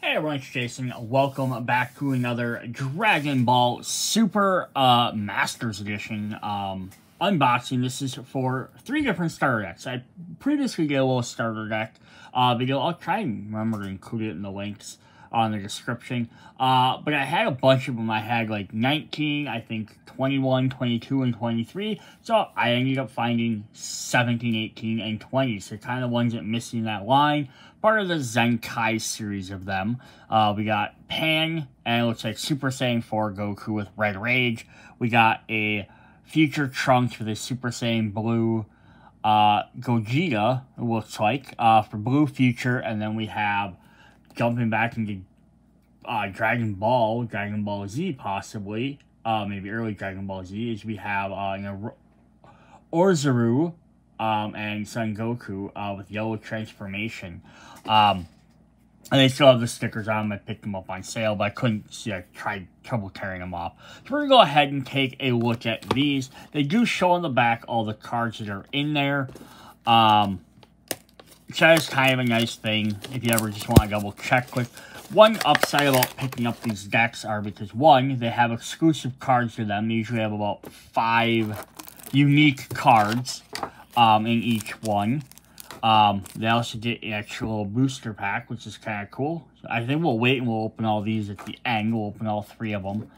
Hey everyone, it's Jason. Welcome back to another Dragon Ball Super Masters Edition unboxing. This is for 3 different starter decks. I previously did a little starter deck video. I'll try and remember to include it in the links on the description. But I had a bunch of them. I had like 19, I think 21, 22, and 23. So I ended up finding 17, 18, and 20. So kind of ones that missing that line. Part of the Zenkai series of them. We got Pan, and it looks like Super Saiyan 4 Goku with Red Rage. We got a Future Trunks with a Super Saiyan Blue Gogeta, it looks like, for Blue Future. And then we have, jumping back into Dragon Ball Z possibly, maybe early Dragon Ball Z, is we have Orzaru and Son Goku with Yellow Transformation. And they still have the stickers on them. I picked them up on sale, but I couldn't see. I tried trouble tearing them off. So we're going to go ahead and take a look at these. They do show on the back all the cards that are in there. So that's kind of a nice thing if you ever just want to double check with. One upside about picking up these decks are because, one, they have exclusive cards to them. They usually have about 5 unique cards in each one. They also get an extra little booster pack, which is kind of cool. So I think we'll wait and we'll open all these at the end. We'll open all 3 of them.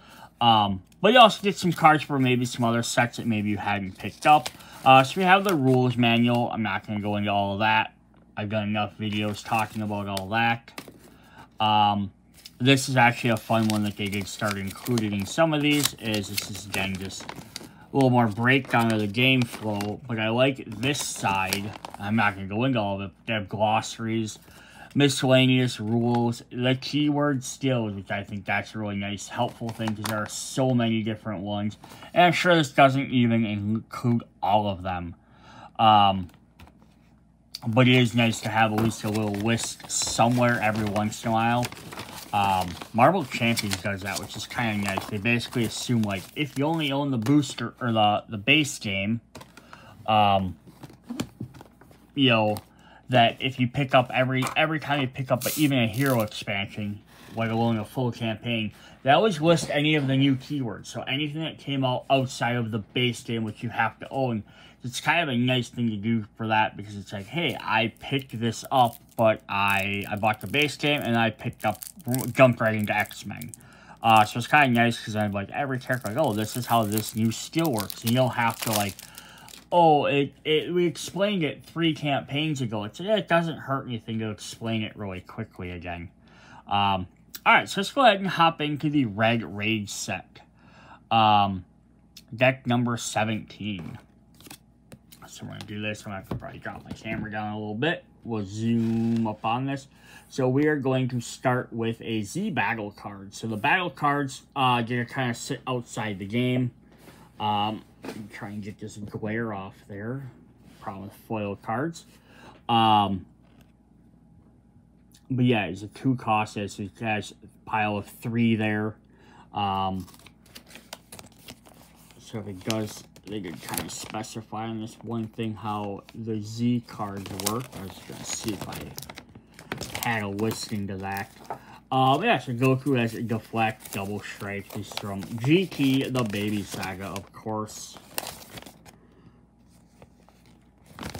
But you also get some cards for maybe some other sets that maybe you hadn't picked up. So we have the rules manual. I'm not going to go into all of that. I've done enough videos talking about all that. This is actually a fun one that they did start including in some of these. This is again just a little more breakdown of the game flow, but I like this side. I'm not going to go into all of it. They have glossaries, miscellaneous rules, the keyword skills, which I think that's a really nice, helpful thing because there are so many different ones. And I'm sure this doesn't even include all of them. But it is nice to have at least a little list somewhere every once in a while. Marvel Champions does that, which is kind of nice. They basically assume, like, if you only own the booster, or the base game, you know, that if you pick up every time you pick up even a hero expansion, let alone a full campaign, they always list any of the new keywords. So anything that came out outside of the base game, which you have to own, it's kind of a nice thing to do for that, because it's like, hey, I picked this up, but I bought the base game, and I jumped right into X-Men. So it's kind of nice, because I'm like, every character, like, oh, this is how this new skill works. And you don't have to, like, oh, we explained it 3 campaigns ago. It's, it doesn't hurt anything to explain it really quickly again. Alright, so let's go ahead and hop into the Red Rage set. Deck number 17. So we're going to do this. I'm going to have to probably drop my camera down a little bit. We'll zoom up on this. So we are going to start with a Z battle card. So the battle cards get to kind of sit outside the game. Try and get this glare off there. Problem with foil cards. But yeah, it's a 2 cost. It has a pile of 3 there. So if it does, they could kind of specify on this one thing how the Z cards work. I was going to see if I had a listing to that. Yeah, so Goku has a Deflect, Double Strike. He's from GT, the Baby Saga, of course.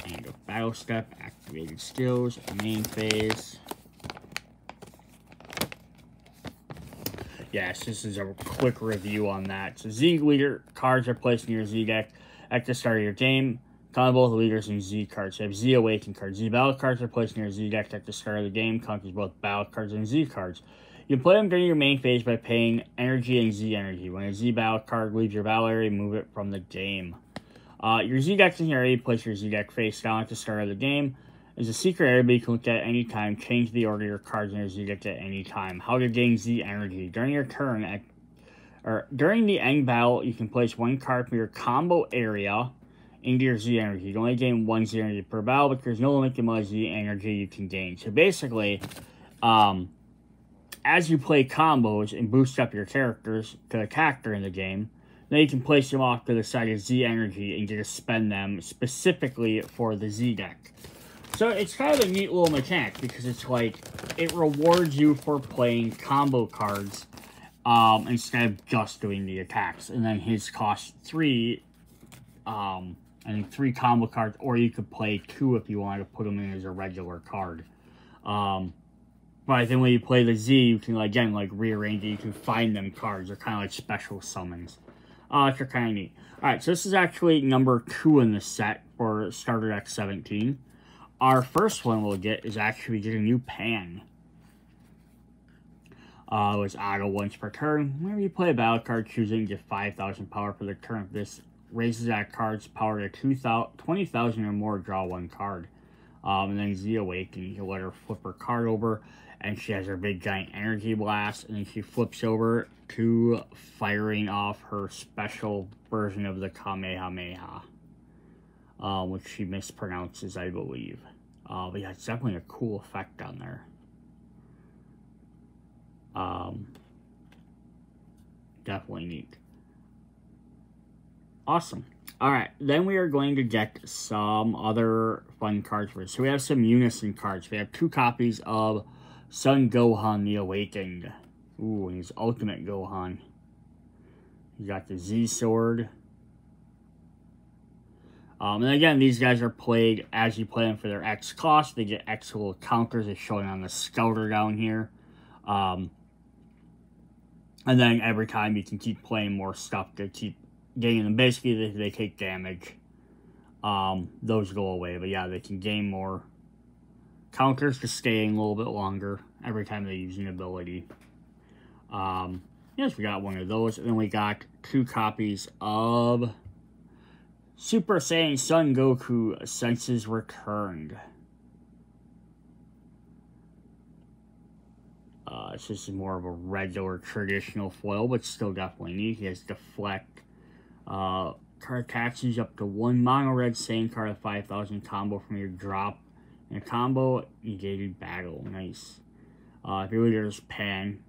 And a Battle Step, activated skills, main phase. Yes, this is a quick review on that. So Z leader cards are placed in your Z deck at the start of your game. Combo both leaders and Z cards. You have Z Awaken cards. Z battle cards are placed in your Z deck at the start of the game. Conquers both battle cards and Z cards. You can play them during your main phase by paying energy and Z energy. When a Z battle card leaves your battle area, move it from the game. Your Z deck is in your area. Place your Z deck face down at the start of the game. It's a secret area, but you can look at it any time. Change the order of your cards in your Z deck at any time. How to gain Z energy. During your turn, during the end battle, you can place 1 card from your combo area into your Z energy. You can only gain 1 Z energy per battle, but there's no limit to how much Z energy you can gain. So basically, as you play combos and boost up your characters to attack during the game, then you can place them off to the side of Z energy and get to spend them specifically for the Z deck. So it's kind of a neat little mechanic because it's like, it rewards you for playing combo cards instead of just doing the attacks. And then his costs 3, and 3 combo cards, or you could play 2 if you wanted to put them in as a regular card. But I think when you play the Z, you can, again, like, rearrange it. You can find them cards. They're kind of like special summons. They're kind of neat. Alright, so this is actually number 2 in the set for Starter Deck 17. Our first one we'll get is actually get a new Pan. It was auto once per turn. Whenever you play a battle card, choosing get 5,000 power for the turn. If this raises that card's power to 20,000 or more, draw 1 card. And then Z Awakening, you let her flip her card over, and she has her big giant energy blast, and then she flips over to firing off her special version of the Kamehameha. Which she mispronounces, I believe. But yeah, it's definitely a cool effect down there. Definitely neat. Awesome. Alright, then we are going to get some other fun cards for us. So we have some Unison cards. We have 2 copies of Son Gohan the Awakened. Ooh, and his Ultimate Gohan. You got the Z Sword. And again, these guys are played as you play them for their X cost. They get X little counters as shown on the Scouter down here. And then every time you can keep playing more stuff to keep getting them. Basically, they take damage. Those go away. But yeah, they can gain more counters to stay in a little bit longer every time they use an ability. Yes, we got one of those. And then we got 2 copies of Super Saiyan Son Goku Senses Returned. This is more of a regular traditional foil, but still definitely neat. He has Deflect. Card attaches up to 1 mono red Saiyan card of 5,000 combo from your drop. And a combo negated battle. Nice. If your leader's Pan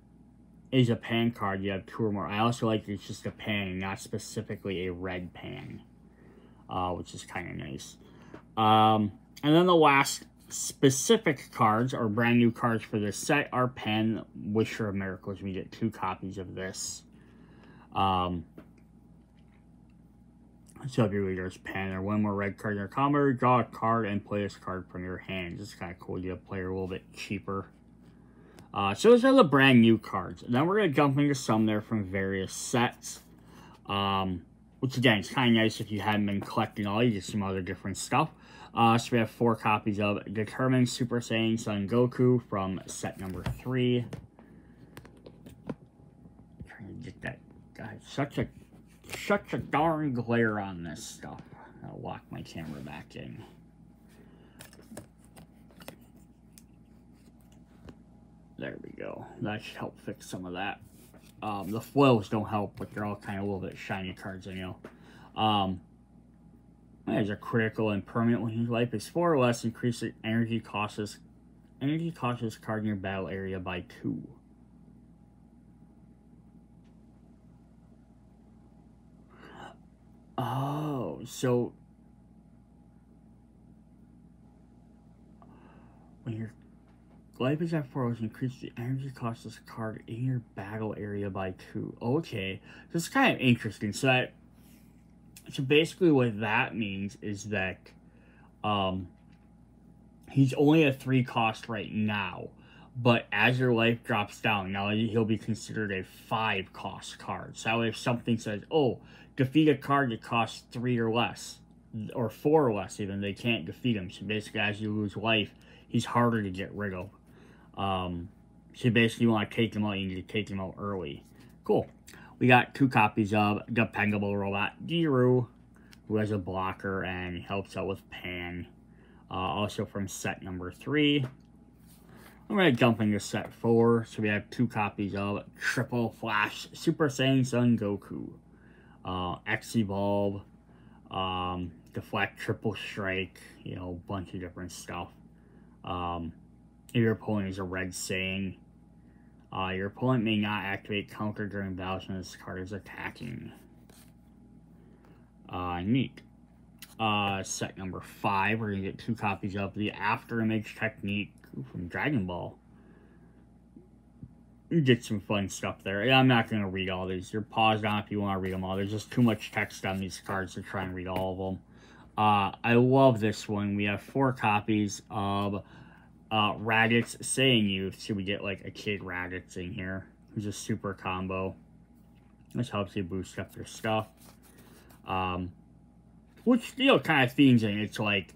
is a Pan card, you have 2 or more. I also like it's just a Pan and not specifically a red Pan. Which is kind of nice. And then the last specific cards, or brand new cards for this set, are Pan Wisher of Miracles. We get 2 copies of this. So if your leader's Pan or 1 more red card in your combo, draw a card and play this card from your hand. It's kind of cool. You play a little bit cheaper. So those are the brand new cards. And then we're going to jump into some there from various sets. Which again, it's kind of nice if you hadn't been collecting all. You get some other different stuff. So we have 4 copies of Determined Super Saiyan Son Goku from set number 3. Trying to get that guy. Such a darn glare on this stuff. I'll lock my camera back in. There we go. That should help fix some of that. The foils don't help, but they're all kind of a little bit shiny cards, I know. As a critical and permanent when his life is 4 or less, increase the energy cost this card in your battle area by 2. Oh, so when your life is at 4, increase the energy cost of this card in your battle area by 2. Okay, so it's kind of interesting. So basically what that means is that he's only a 3 cost right now, but as your life drops down, now he'll be considered a 5 cost card. So if something says, oh, defeat a card that costs 3 or less, or 4 or less even, they can't defeat him. So basically as you lose life, he's harder to get rid of. So basically you want to take him out, you need to take him out early. Cool. We got 2 copies of Dependable Robot Giru, who has a blocker and helps out with Pan. Also from set number 3. I'm going to jump into set 4. So we have 2 copies of Triple Flash Super Saiyan Son Goku. X-Evolve, Deflect, Triple Strike, you know, a bunch of different stuff. If your opponent is a red Saiyan, your opponent may not activate counter during battles when this card is attacking. Neat. Set number 5, we're going to get 2 copies of the Afterimage Technique from Dragon Ball. You get some fun stuff there. Yeah, I'm not going to read all these. You're paused on if you want to read them all. There's just too much text on these cards to try and read all of them. I love this one. We have 4 copies of Raditz Saiyan Youth. So we get like a Kid Raditz in here, who's a super combo. This helps you boost up your stuff. Which, you know, kind of themes in. It's like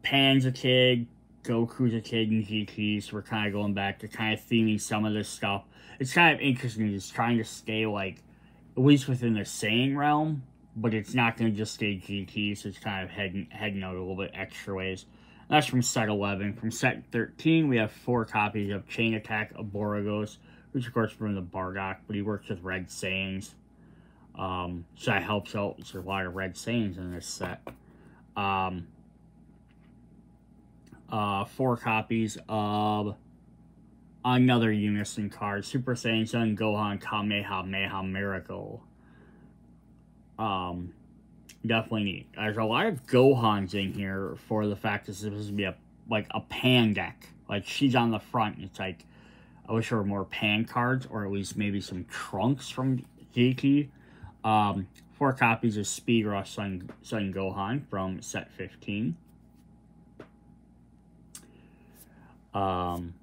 Pan's a kid, Goku's a kid in GT, so we're kind of going back to kind of theming some of this stuff. It's kind of interesting, just trying to stay, like, at least within the Saiyan realm, but it's not going to just stay GT, so it's kind of heading out a little bit extra ways. And that's from set 11. From set 13, we have 4 copies of Chain Attack Aborigos, which of course from the Bardock, but he works with Red Saiyans. So that helps out. There's a lot of Red Saiyans in this set. 4 copies of another Unison card, Super Saiyan Son Gohan Kamehameha Miracle. Definitely neat. There's a lot of Gohans in here for the fact that this is supposed to be a Pan deck. Like, she's on the front. It's like, I wish there were more Pan cards, or at least maybe some Trunks from GT. 4 copies of Speed Rush Son Gohan from set 15. During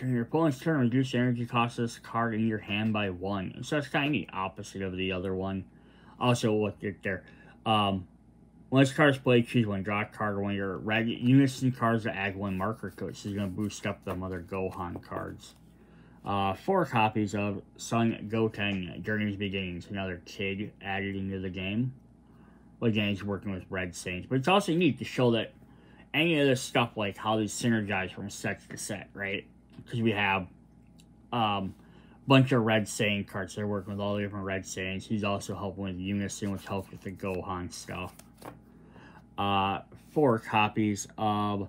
your opponent's turn, reduce the energy cost of this card in your hand by 1. So that's kind of neat, opposite of the other one. Also, look at there. When this card is played, choose one. Draw a card or one of your Unison cards that add 1 marker to it. So it's going to boost up the other Gohan cards. 4 copies of Son Goten during his beginnings. Another kid added into the game. Well, again, he's working with Red Saiyans. But it's also neat to show that any of this stuff, like how these synergize from set to set, right? Because we have a bunch of Red Saiyan cards. They're working with all the different Red Saiyans. He's also helping with Unison, which helps with the Gohan stuff. 4 copies of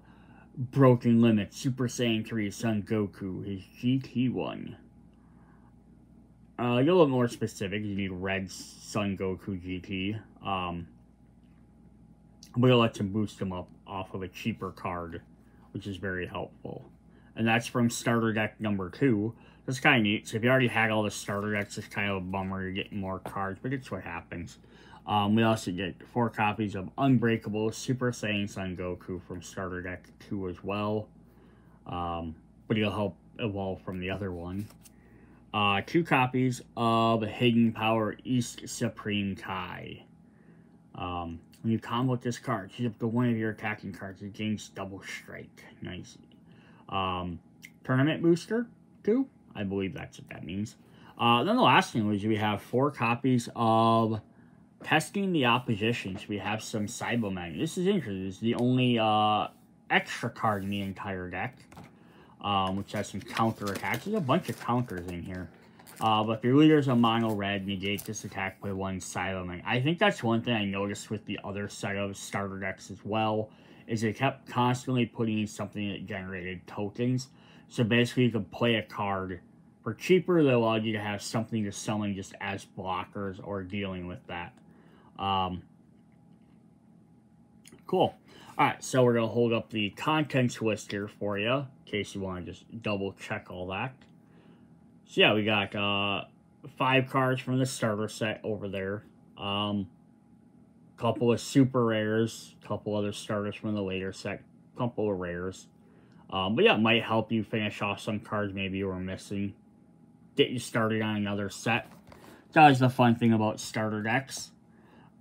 Broken Limit, Super Saiyan 3, Son Goku, his GT one. A little more specific, you need Red Son Goku GT. But it lets him boost him up off of a cheaper card, which is very helpful. And that's from starter deck number 2. That's kind of neat. So if you already had all the starter decks, it's kind of a bummer you're getting more cards, but it's what happens. We also get 4 copies of Unbreakable Super Saiyan Son Goku from starter deck 2 as well. But he'll help evolve from the other one. 2 copies of Hidden Power East Supreme Kai. When you combo this card, choose up to one of your attacking cards. It gains double strike. Nice. Tournament Booster 2. I believe that's what that means. Then the last thing was we have 4 copies of Testing the Opposition. So we have some Cybermen. This is interesting. This is the only extra card in the entire deck, which has some counter attacks. There's a bunch of counters in here. But if your leader's a mono red, negate this attack by 1 Cyberman. I think that's one thing I noticed with the other set of starter decks as well, is they kept constantly putting in something that generated tokens. So basically you could play a card for cheaper that allowed you to have something to summon just as blockers or dealing with that. Cool. Alright, so we're going to hold up the contents list here for you, in case you want to just double check all that. So yeah, we got 5 cards from the starter set over there. Couple of super rares, couple other starters from the later set, couple of rares. But yeah, it might help you finish off some cards maybe you were missing. Get you started on another set. That was the fun thing about starter decks.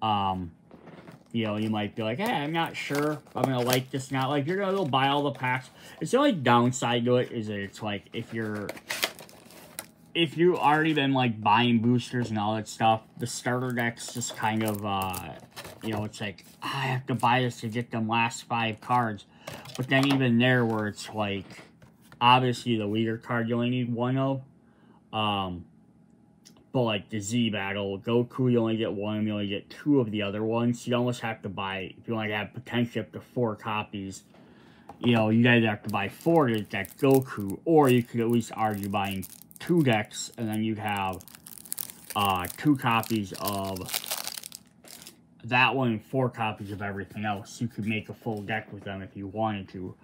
You know, you might be like, hey, I'm not sure if I'm going to like this, not like. You're going to go buy all the packs. It's the only downside to it is that it's like, if you already been like buying boosters and all that stuff, the starter deck's just kind of, you know, it's like, I have to buy this to get them last 5 cards. But then even there where it's like, obviously the leader card you only need 1 of. But like the Z battle, Goku, you only get 1, you only get 2 of the other ones. So you almost have to buy, if you want to have potentially up to 4 copies, you know, you guys have to buy 4 to get Goku, or you could at least argue buying 2 decks, and then you'd have 2 copies of that one and 4 copies of everything else. You could make a full deck with them if you wanted to.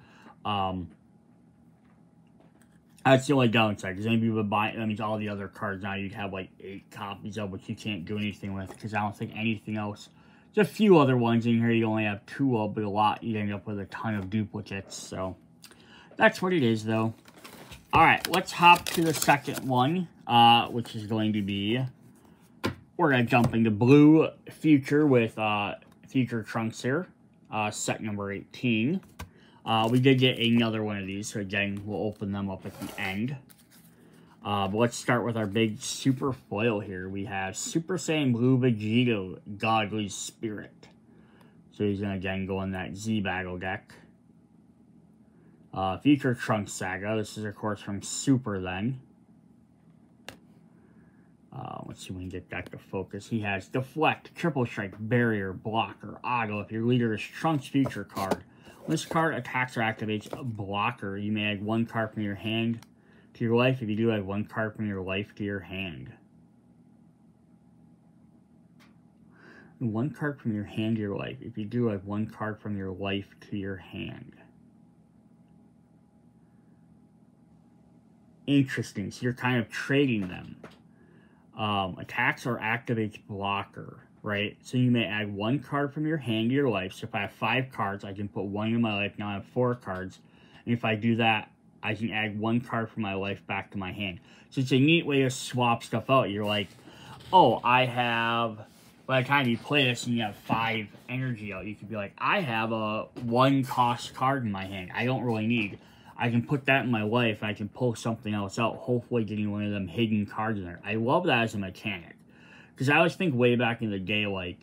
That's the only downside, because then you would buy, that means all the other cards now you'd have like 8 copies of, which you can't do anything with, because I don't think anything else. There's a few other ones in here you only have 2 of, but a lot you end up with a ton of duplicates, so that's what it is, though. Alright, let's hop to the second one, which is going to be, we're going to jump into Blue Future with Future Trunks here, set number 18. We did get another one of these, so again, we'll open them up at the end. But let's start with our big super foil here. We have Super Saiyan Blue Vegeta, Godly Spirit. So he's going to again go in that Z Battle deck. Future Trunks Saga. This is, of course, from Super then. Let's see if we can get that to focus. He has Deflect, Triple Strike, Barrier, Blocker, Auto. If your leader is Trunks Future card. When this card attacks or activates a blocker, you may add 1 card from your hand to your life. If you do, add 1 card from your life to your hand. 1 card from your hand to your life. If you do, add 1 card from your life to your hand. Interesting. So you're kind of trading them. Attacks or activates blocker, right? So you may add 1 card from your hand to your life. So if I have 5 cards, I can put 1 in my life. Now I have 4 cards. And if I do that, I can add 1 card from my life back to my hand. So it's a neat way to swap stuff out. You're like, oh, I have, by the time you play this and you have 5 energy out, you could be like, I have a 1 cost card in my hand. I don't really need. I can put that in my life, and I can pull something else out, hopefully getting one of them hidden cards in there. I love that as a mechanic. Because I always think way back in the day, like,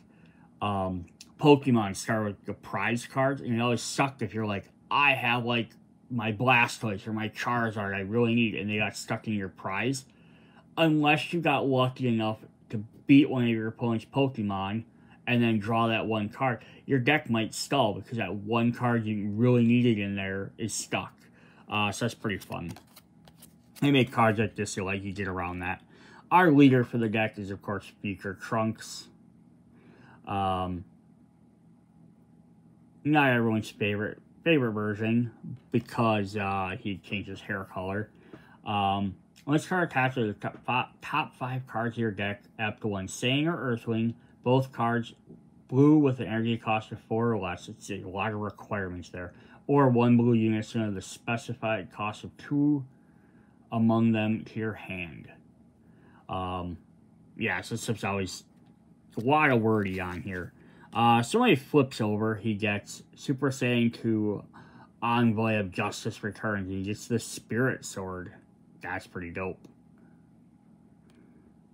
Pokemon started with the prize cards, and it always sucked if you're like, I have, like, my Blastoise or my Charizard I really need, and they got stuck in your prize. Unless you got lucky enough to beat one of your opponent's Pokemon, and then draw that 1 card, your deck might stall, because that 1 card you really needed in there is stuck. So that's pretty fun. They make cards like this, so like you get around that. Our leader for the deck is, of course, Future Trunks. Not everyone's favorite version, because he changed his hair color. When this card attaches to the top 5 cards of your deck, up to 1 Saiyan or Earthling, both cards blue with an energy cost of 4 or less. It's a lot of requirements there. Or 1 blue unison of the specified cost of 2 among them to your hand. Yeah, so it's always a lot of wordy on here. So when he flips over, he gets Super Saiyan 2 Envoy of Justice returns. He gets the Spirit Sword. That's pretty dope.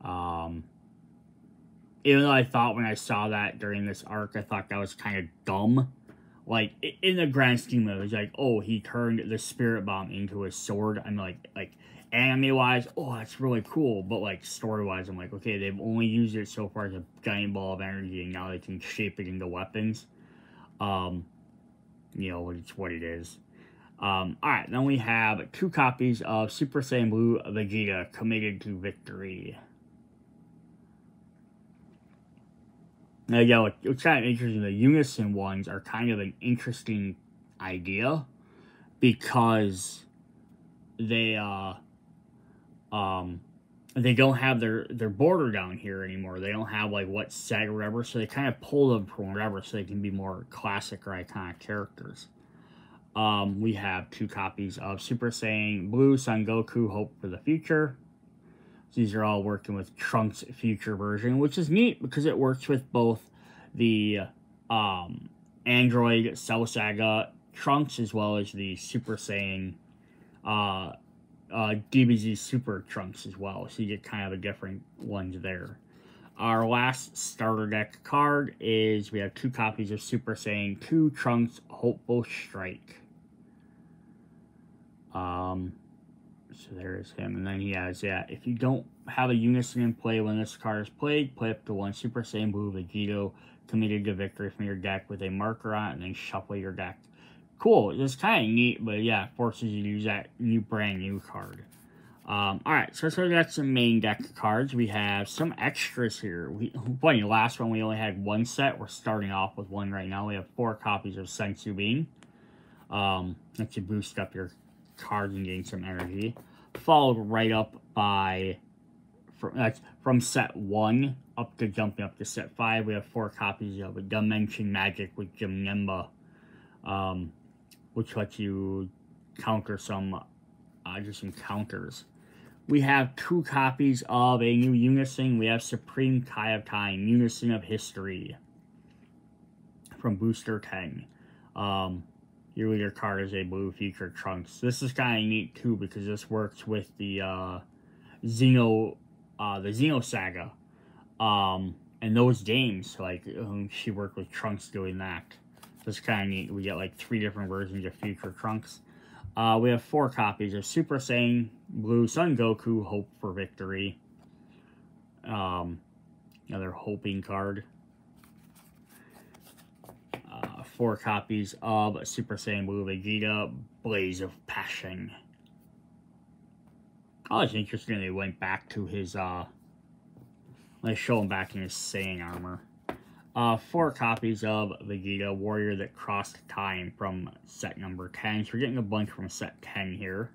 Even though I thought when I saw that during this arc, I thought that was kind of dumb. Like, in the grand scheme of it, it's like, oh, he turned the Spirit Bomb into a sword. I'm like anime-wise, oh, that's really cool. But, like, story-wise, I'm like, okay, they've only used it so far as a giant ball of energy, and now they can shape it into weapons. You know, it's what it is. Alright, then we have 2 copies of Super Saiyan Blue Vegeta, Committed to Victory. Now, yeah, what's kind of interesting, the Unison ones are kind of an interesting idea, because they don't have their border down here anymore. They don't have, like, what's said or whatever, so they kind of pull them from whatever so they can be more classic or iconic characters. We have 2 copies of Super Saiyan Blue, Son Goku, Hope for the Future. These are all working with Trunks' future version, which is neat because it works with both the Android Cell Saga Trunks as well as the Super Saiyan DBZ Super Trunks as well. So you get kind of a different ones there. Our last starter deck card is we have 2 copies of Super Saiyan 2 Trunks Hopeful Strike. So there's him, and then he has, yeah, if you don't have a Unison in play when this card is played, play up to 1 Super Saiyan Blue Vegeta Committed to Victory from your deck with a marker on it, and then shuffle your deck. Cool, it's kind of neat, but yeah, it forces you to use that brand new card. Alright, so we got some main deck cards. We have some extras here. Funny, last one we only had one set. We're starting off with one right now. We have 4 copies of Senzu Bean. That should boost up your cards and gain some energy. Followed right up by, from set 1 up to jumping up to set 5, we have 4 copies of Dimension Magic with Janemba, which lets you counter some, just some counters. We have 2 copies of a new Unison. We have Supreme Kai of Time, Unison of History, from Booster 10. Your leader card is a blue Future Trunks. This is kind of neat too because this works with the Xeno Saga, and those games. Like she worked with Trunks doing that. That's kind of neat. We get like 3 different versions of Future Trunks. We have 4 copies of Super Saiyan Blue Son Goku, Hope for Victory. Another hoping card. 4 copies of Super Saiyan Blue Vegeta, Blaze of Passion. Oh, it's interesting they went back to his, let's show him back in his Saiyan armor. 4 copies of Vegeta, Warrior That Crossed Time from set number 10. So we're getting a bunch from set 10 here.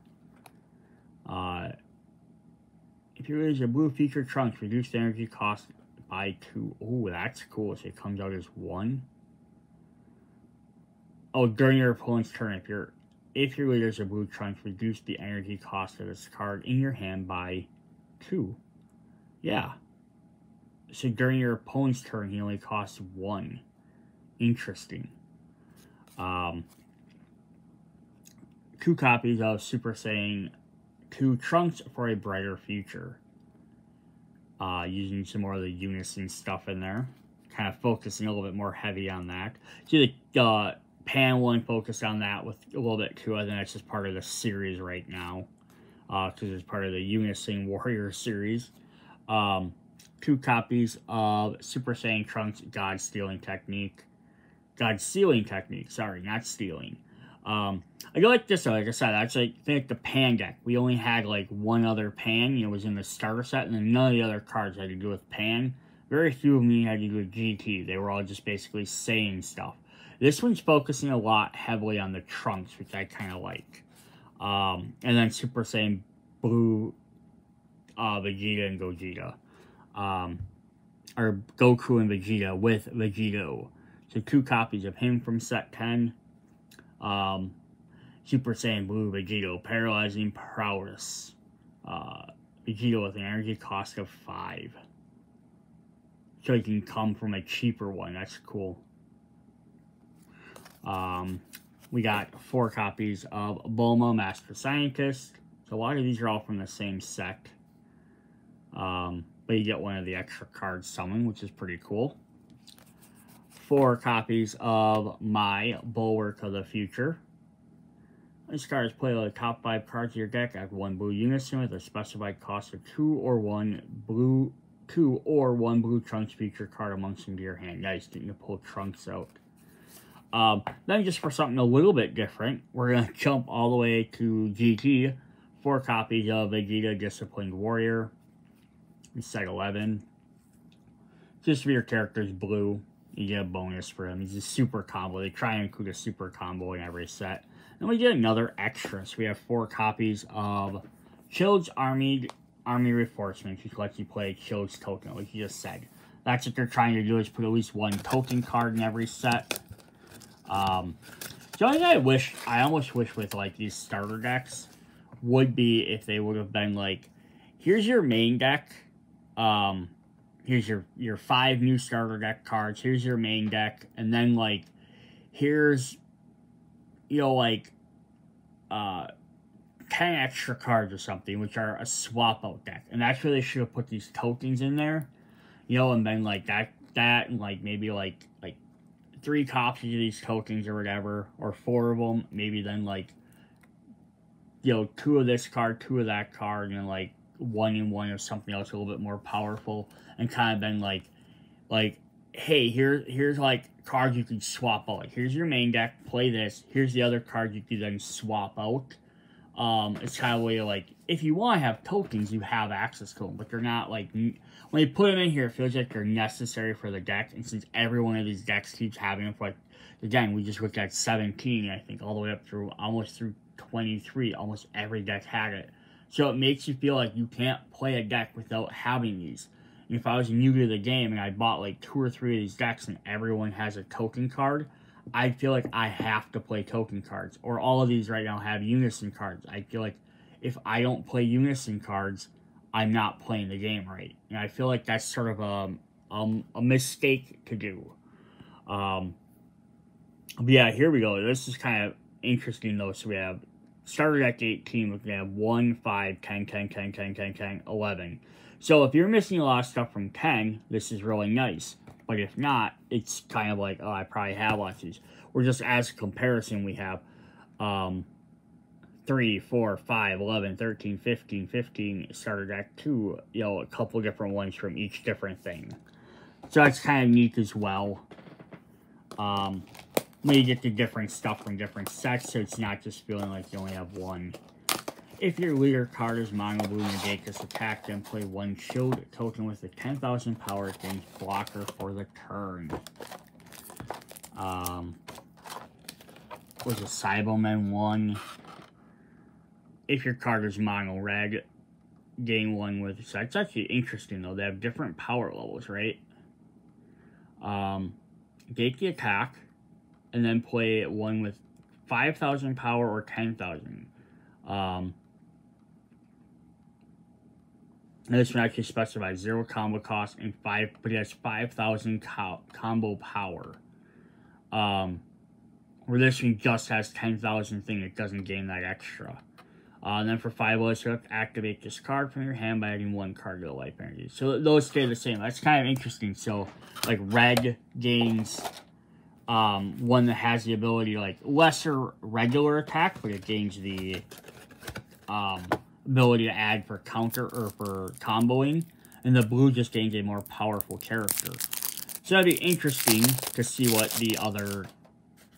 If you use a blue Future Trunks, reduce the energy cost by 2. Oh, that's cool. So it comes out as 1. Oh, during your opponent's turn, if your leader's a blue Trunks, reduce the energy cost of this card in your hand by 2. Yeah. So during your opponent's turn, he only costs 1. Interesting. 2 copies of Super Saiyan 2 Trunks for a Brighter Future. Using some more of the Unison stuff in there. Kind of focusing a little bit more heavy on that. So the Pan 1 focused on that with a little bit too. I think that's just part of the series right now. Because it's part of the Unison Warrior series. 2 copies of Super Saiyan Trunks God Stealing Technique. God Stealing Technique, sorry, not Stealing. I go like this, like I said, that's like the Pan deck. We only had like 1 other Pan, it was in the starter set, and then none of the other cards had to do with Pan. Very few of them had to do with GT. They were all just basically saying stuff. This one's focusing a lot heavily on the Trunks, which I kind of like. And then Super Saiyan Blue Vegeta and Gogeta. Or Goku and Vegeta with Vegeto. So 2 copies of him from set 10. Super Saiyan Blue Vegeto, Paralyzing Prowess. Vegeto with an energy cost of 5. So he can come from a cheaper one. That's cool. We got 4 copies of Bulma, Master Scientist. So a lot of these are all from the same set. But you get one of the extra cards summoned, which is pretty cool. 4 copies of My Bulwark of the Future. This card is played with the top 5 cards of your deck. Add 1 blue Unison with a specified cost of 2 or 1 blue Trunks Future card amongst them to your hand. Nice, getting to pull Trunks out. Then just for something a little bit different, we're going to jump all the way to GT. 4 copies of Vegeta Disciplined Warrior. Set 11. Just for your character's blue, you get a bonus for him. He's a super combo. They try and include a super combo in every set. Then we get another extra. So we have 4 copies of Child's Army Reinforcements, which lets you play Child's token, like you just said. That's what they're trying to do, is put at least 1 token card in every set. The only thing I almost wish with like these starter decks would be if they would have been like, here's your main deck. Here's your 5 new starter deck cards. Here's your main deck, and then like, here's, you know, like 10 extra cards or something, which are a swap out deck, and that's where they should have put these tokens in there, you know, and then like that, and like maybe like 3 copies of these tokens or whatever, or 4 of them, maybe then like, you know, 2 of this card, 2 of that card, and then like 1 and 1 of something else a little bit more powerful, and kind of been like, hey, here's like cards you can swap out. Like, here's your main deck, play this. Here's the other card you can then swap out. It's kind of a way to, like, if you want to have tokens, you have access to them, but they're not, like, when you put them in here, it feels like they're necessary for the deck, and since every one of these decks keeps having them for, like, again, we just looked at 17, I think, all the way up through, almost through 23, almost every deck had it. So it makes you feel like you can't play a deck without having these. And if I was new to the game and I bought, like, 2 or 3 of these decks and everyone has a token card, I feel like I have to play token cards. Or all of these right now have unison cards. I feel like if I don't play unison cards, I'm not playing the game right. And I feel like that's sort of a mistake to do. But yeah, here we go. This is kind of interesting though. So we have starter deck 18. We have 1, 5, 10, 10, 10, 10, 10, 10, 11. So if you're missing a lot of stuff from 10, this is really nice. But if not, it's kind of like, oh, I probably have lots of these. Or just as a comparison, we have 3, 4, 5, 11, 13, 15, 15 starter deck 2. You know, a couple different ones from each different thing. So that's kind of neat as well. When you get the different stuff from different sets, so it's not just feeling like you only have one. If your leader card is mono blue, negate this attack, then play 1 shield token with a 10,000 power gains blocker for the turn. Was a Cybermen 1. If your card is mono red, gain 1 with. So it's actually interesting though. They have different power levels, right? Gate the attack, and then play 1 with 5,000 power or 10,000. This one actually specifies 0 combo cost and 5, but it has 5,000 combo power. Where this one just has 10,000 thing, it doesn't gain that extra. And then for 5 less, you have to activate this card from your hand by adding 1 card to the life energy. So those stay the same. That's kind of interesting. So, like, red gains one that has the ability to, like, lesser regular attack, but it gains the ability to add for counter or for comboing, and the blue just gains a more powerful character. So that'd be interesting to see what the other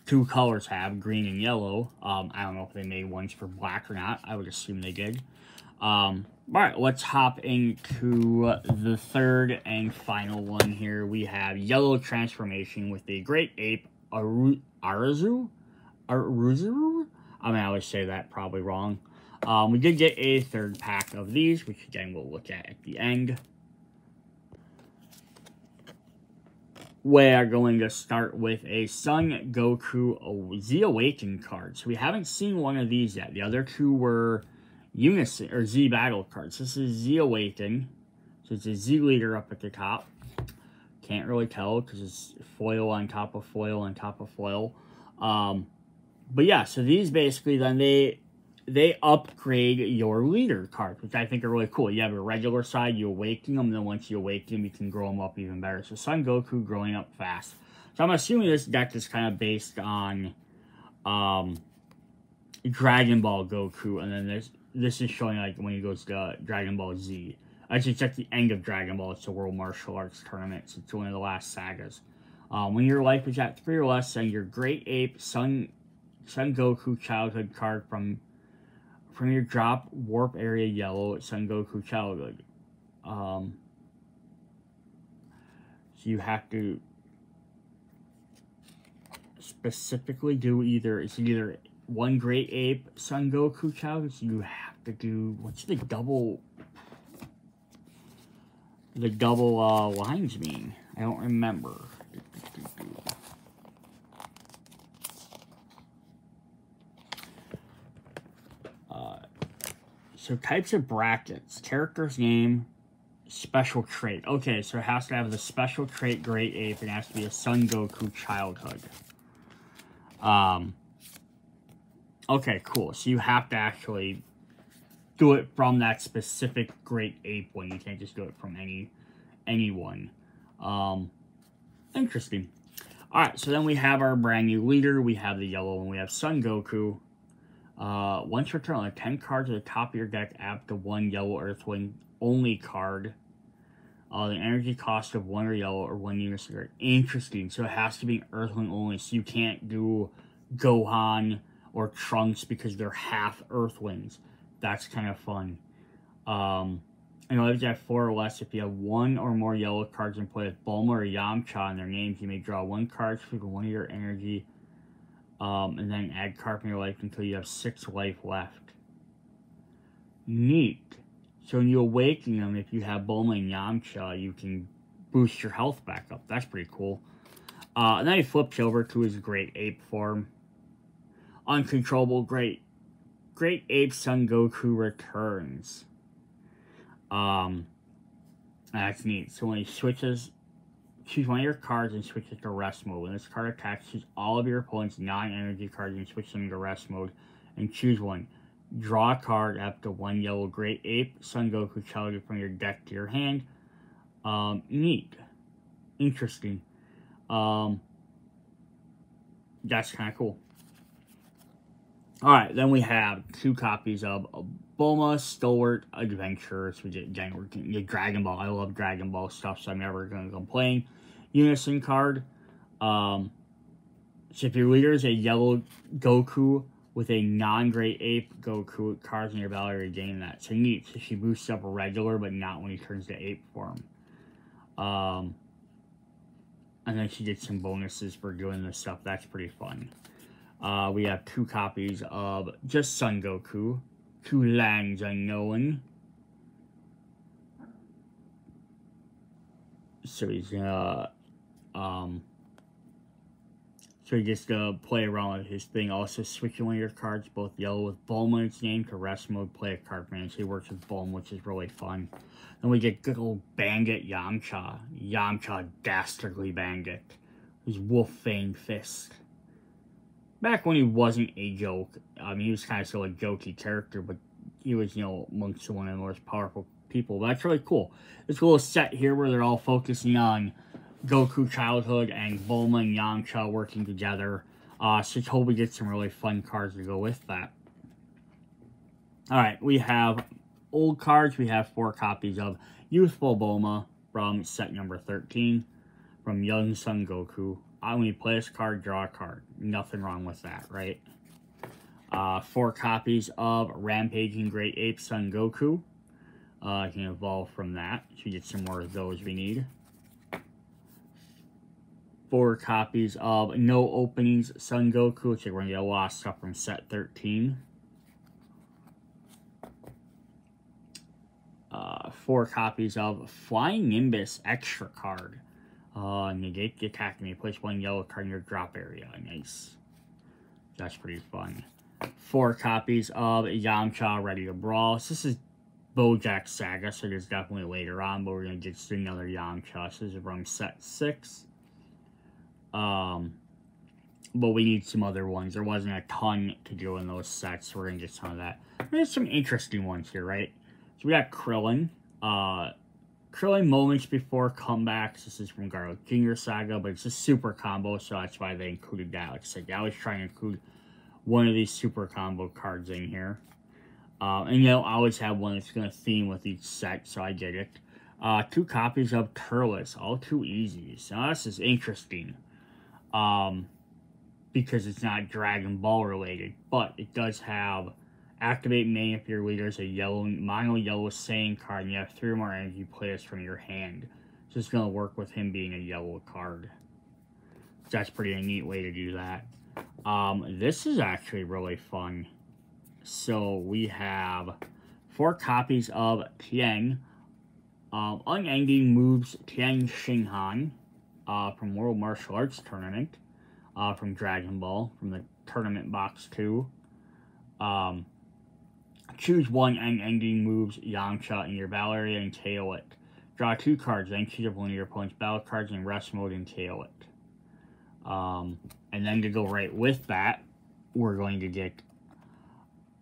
2 colors have, green and yellow. I don't know if they made ones for black or not. I would assume they did. Alright, let's hop into the third and final one here. We have Yellow Transformation with the Great Ape Aruzu? Aruzuru? I mean, I always say that probably wrong. We did get a 3rd pack of these, which again we'll look at the end. We are going to start with a Son Goku Z Awaken card. So we haven't seen one of these yet. The other 2 were Unison or Z Battle cards. This is Z Awaken. So it's a Z leader up at the top. Can't really tell because it's foil on top of foil on top of foil. But yeah, so these basically then they upgrade your leader cards, which I think are really cool. You have a regular side, you awaken them, and then once you awaken them, you can grow them up even better. So Son Goku growing up fast. So I'm assuming this deck is kind of based on Dragon Ball Goku, and then this is showing like when he goes to Dragon Ball Z. Actually, it's at the end of Dragon Ball. It's a World Martial Arts Tournament. So it's one of the last sagas. When your life is at 3 or less, send your Great Ape Son Goku childhood card from your drop warp area yellow Son Goku childhood. So you have to specifically do it's either 1 Great Ape Son Goku childhood. So you have to do, what's the double lines mean? I don't remember. So types of brackets, character's name, special trait. Okay, so it has to have the special trait Great Ape, and it has to be a Son Goku childhood. Okay, cool. So you have to actually do it from that specific Great Ape one. You can't just do it from anyone. Interesting. Alright, so then we have our brand new leader. We have the yellow one. We have Son Goku. Once your turn, on 10 cards at the top of your deck, add the 1 yellow Earthling only card. The energy cost of 1 or yellow or 1 unison card. Interesting. So it has to be Earthling only. So you can't do Gohan or Trunks because they're half Earthlings. That's kind of fun. I know if you have 4 or less, if you have 1 or more yellow cards in play with Bulma or Yamcha in their names, you may draw 1 card for 1 of your energy, and then add card from your life until you have 6 life left. Neat. So when you awaken them, if you have Bulma and Yamcha, you can boost your health back up. That's pretty cool. And then he flips over to his Great Ape form. Uncontrollable Great Ape Son Goku returns. That's neat. So when he switches, choose one of your cards and switch it to rest mode. When this card attacks, choose all of your opponent's non-energy cards and switch them to rest mode. And choose one. Draw a card up to 1 yellow Great Ape Son Goku challenger from your deck to your hand. Neat. Interesting. That's kind of cool. Alright, then we have 2 copies of Bulma Stalwart Adventures. Again, we're getting the Dragon Ball. I love Dragon Ball stuff, so I'm never going to complain. Unison card. So if your leader is a yellow Goku with a non-Great Ape Goku, cards in your battle gain that. So neat. So she boosts up regular, but not when he turns to ape form. And then she gets some bonuses for doing this stuff. That's pretty fun. We have 2 copies of just Son Goku. 2 Lands Unknown. So he's gonna, so he gets to play around with his thing. Also, switching one of your cards, both yellow with Bulma in its name, to rest mode, play a card man. So he works with Bulma, which is really fun. Then we get good old Bandit Yamcha. Yamcha Dastardly Bandit. His Wolf Fang Fist. Back when he wasn't a joke, I mean, he was kind of still a jokey character, but he was, you know, amongst one of the most powerful people. But that's really cool. It's a little set here where they're all focusing on Goku childhood and Bulma and Yamcha working together. So just hope we get some really fun cards to go with that. Alright, we have old cards. We have 4 copies of Youthful Bulma from set number 13. From Young Son Goku. When you play this card, draw a card. Nothing wrong with that, right? 4 copies of Rampaging Great Ape Son Goku. You can evolve from that. So we get some more of those we need. 4 copies of No Openings Son Goku, which we're going to get a lot of stuff from set 13. 4 copies of Flying Nimbus Extra card. Negate the attack and you place 1 yellow card in your drop area. Nice. That's pretty fun. 4 copies of Yamcha Ready to Brawl. So this is BoJack Saga, so there's definitely later on, but we're going to get another Yamcha. So this is from set 6. But we need some other ones. There wasn't a ton to do in those sets, so we're going to get some of that. There's some interesting ones here, right? So we got Krillin. Krillin moments before comebacks. This is from Garlic Jr. Saga, but it's a super combo, so that's why they included that. Like I said, I was trying to include one of these super combo cards in here. And you know, I always have one that's going to theme with each set, so I get it. 2 copies of Turles, all 2 easies. Now this is interesting. Because it's not Dragon Ball related, but it does have activate main if your leader is a mono yellow Saiyan card and you have 3 or more energy players from your hand. So it's going to work with him being a yellow card. So that's pretty neat way to do that. This is actually really fun. So we have 4 copies of Tian. Unending Moves Tian Xinghan from World Martial Arts Tournament. From Dragon Ball, from the Tournament Box 2. Choose 1 Unending Moves Yamcha in your battle area and KO it. Draw 2 cards, then choose one of your opponent's battle cards in rest mode and KO it. And then to go right with that, we're going to get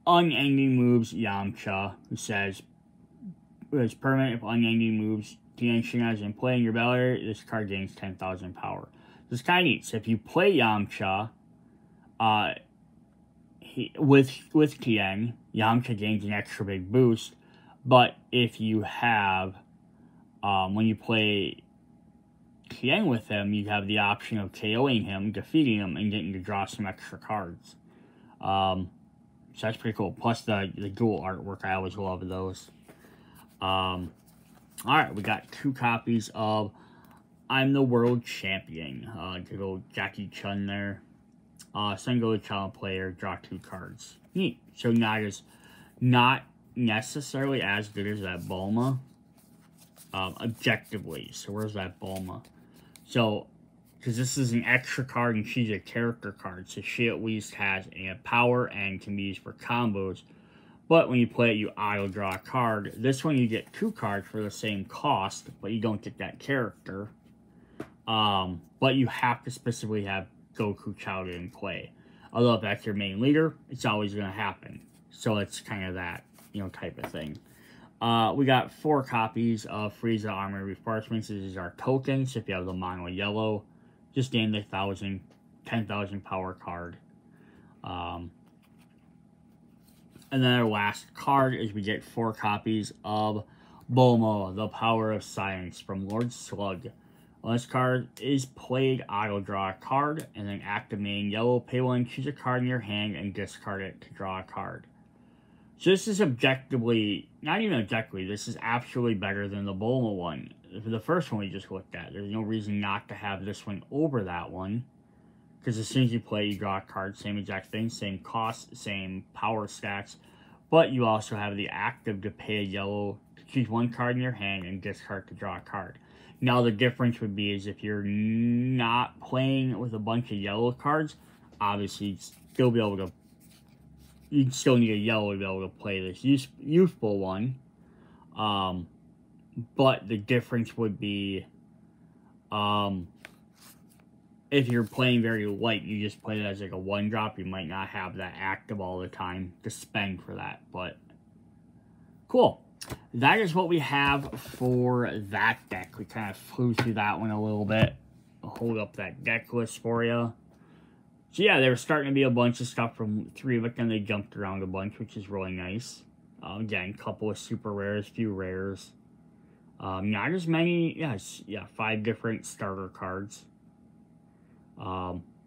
Unending Moves Yamcha, who says, it's permanent if Unending Moves Tian Xinghan is in play in your battle area, this card gains 10,000 power. This is kind of neat. So if you play Yamcha, with Tien, Yamcha gains an extra big boost. But if you have, when you play Tien with him, you have the option of KOing him, defeating him, and getting to draw some extra cards. So that's pretty cool. Plus the dual artwork, I always love those. Alright, we got 2 copies of I'm the World Champion. Good old Jackie Chun there. Send go to child player, draw 2 cards. Neat. So not necessarily as good as that Bulma. Objectively. So where's that Bulma? So, because this is an extra card and she's a character card, so she at least has a power and can be used for combos. But when you play it, you auto draw a card. This one you get 2 cards for the same cost, but you don't get that character. But you have to specifically have Goku Chowder in play. Although if that's your main leader, it's always going to happen. So it's kind of that, you know, type of thing. We got 4 copies of Frieza Armor Reinforcements. This is our tokens. If you have the mono yellow, just gain the 10,000 power card. And then our last card is we get 4 copies of Bulma, the Power of Science from Lord Slug. When this card is played, auto draw a card, and then activating yellow, pay 1, choose a card in your hand, and discard it to draw a card. So this is objectively, not even objectively, this is actually better than the Bulma one. For the first one we just looked at, there's no reason not to have this one over that one. Because as soon as you play, you draw a card, same exact thing, same cost, same power stats. But you also have the active to pay a yellow, to choose 1 card in your hand, and discard to draw a card. Now the difference would be is if you're not playing with a bunch of yellow cards, obviously you'd still be able to, you'd still need a yellow to be able to play this useful one. But the difference would be, if you're playing very light, you just play it as like a 1-drop, you might not have that active all the time to spend for that, but cool. That is what we have for that deck. We kind of flew through that one a little bit. I'll hold up that deck list for you. So yeah, there was starting to be a bunch of stuff from 3 of it, and they jumped around a bunch, which is really nice. Again, a couple of super rares, few rares. Not as many, yeah, 5 different starter cards.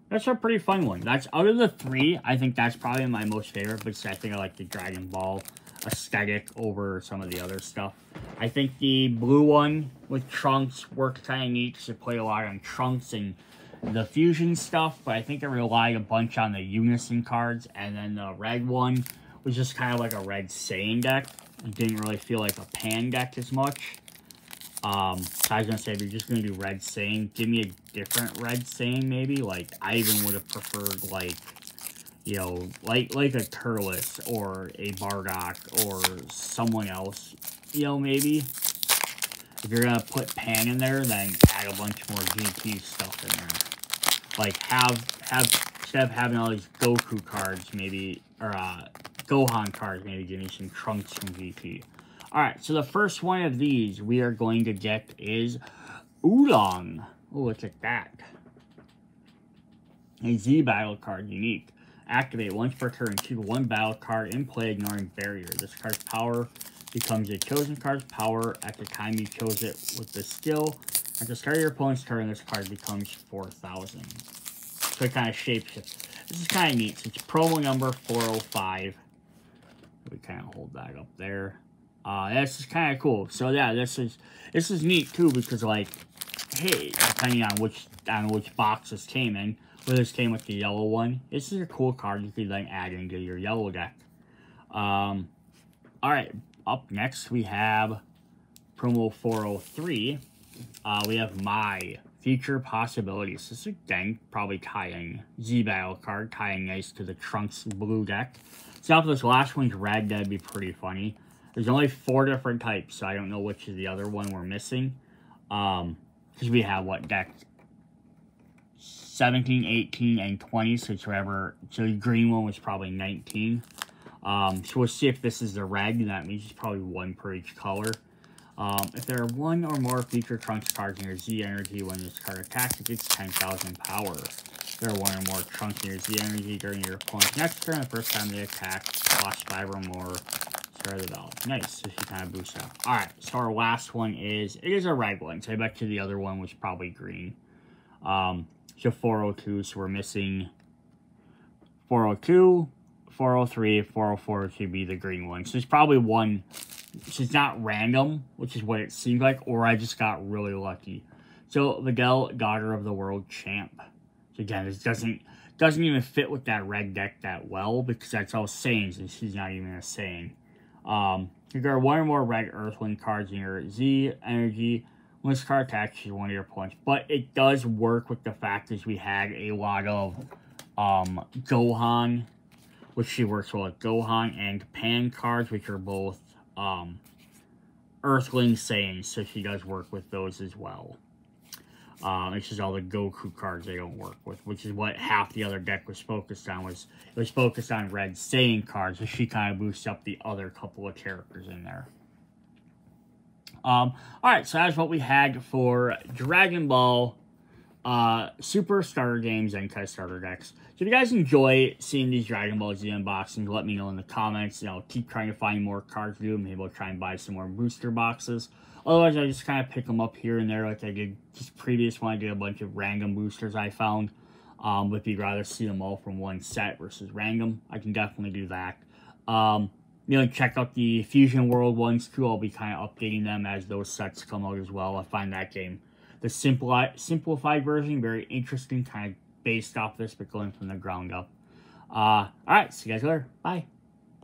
That's a pretty fun one. That's, out of the 3, I think that's probably my most favorite, but I think I like the Dragon Ball aesthetic over some of the other stuff. I think the blue one with Trunks worked kind of neat because it played a lot on Trunks and the fusion stuff, but I think it relied a bunch on the Unison cards, and then the red one was just kind of like a red Saiyan deck. It didn't really feel like a Pan deck as much. So I was gonna say, if you're just gonna do red Saiyan, give me a different red Saiyan maybe. Like, I even would have preferred, like, you know, like a Turles or a Bardock or someone else, you know, maybe. If you're gonna put Pan in there, then add a bunch more GT stuff in there. Like, have instead of having all these Goku cards, maybe, or Gohan cards, maybe give me some Trunks from GT. Alright, so the first one of these we are going to get is Oolong. Oh, look at that. A Z battle card, unique. Activate once per turn, choose 1 battle card in play, ignoring barrier. This card's power becomes a chosen card's power at the time you chose it with the skill. At the start of your opponent's turn, this card becomes 4,000. So it kind of shapeshifts. This is kind of neat. So it's promo number 405. We kind of hold that up there. This is kind of cool. So yeah, this is neat too, because like, hey, depending on which box this came in, whether this came with the yellow one, this is a cool card you could then add into your yellow deck. Alright, up next we have promo 403. We have My Future Possibilities. This is again probably tying Z Battle card, tying nice to the Trunks blue deck. So now if this last one's red, that'd be pretty funny. There's only 4 different types, so I don't know which is the other one we're missing. Because we have, what, deck 17, 18, and 20, so it's whatever. So the green one was probably 19. So we'll see if this is the red, and that means it's probably 1 per each color. If there are 1 or more feature Trunks cards in your Z energy when this card attacks, it gets 10,000 power. If there are 1 or more Trunks in your Z energy during your opponent's next turn, the first time they attack, cost 5 or more. Start of the battle. Nice. So she kind of boosts up. Alright, so our last one is, it is a red one. So I bet you the other one was probably green. So 402, so we're missing 402, 403, 404 should be the green one. So there's probably one, she's not random, which is what it seemed like, or I just got really lucky. So Videl, Daughter of the World Champ. So again, this doesn't even fit with that red deck that well, because that's all sayings, and she's not even a saying. You got one or more red Earthling cards in your Z energy. When this card attacks one of your points. But it does work with the fact that we had a lot of Gohan, which she works well with Gohan, and Pan cards, which are both Earthling sayings, so she does work with those as well. It's just all the Goku cards they don't work with, which is what half the other deck was focused on. It was focused on red saying cards, so she kind of boosts up the other couple of characters in there. Alright, so that's what we had for Dragon Ball Super Starter Games and Zenkai Starter Decks. So if you guys enjoy seeing these Dragon Ball Z unboxings, let me know in the comments. You know, keep trying to find more cards to do. Maybe we'll try and buy some more booster boxes. Otherwise, I just kind of pick them up here and there like I did just previous one. I did a bunch of random boosters I found. But if you'd rather see them all from one set versus random, I can definitely do that. You know, check out the Fusion World ones too. I'll be kind of updating them as those sets come out as well. I find that game, the simplified version, very interesting, kind of based off this, but going from the ground up. Alright, see you guys later. Bye.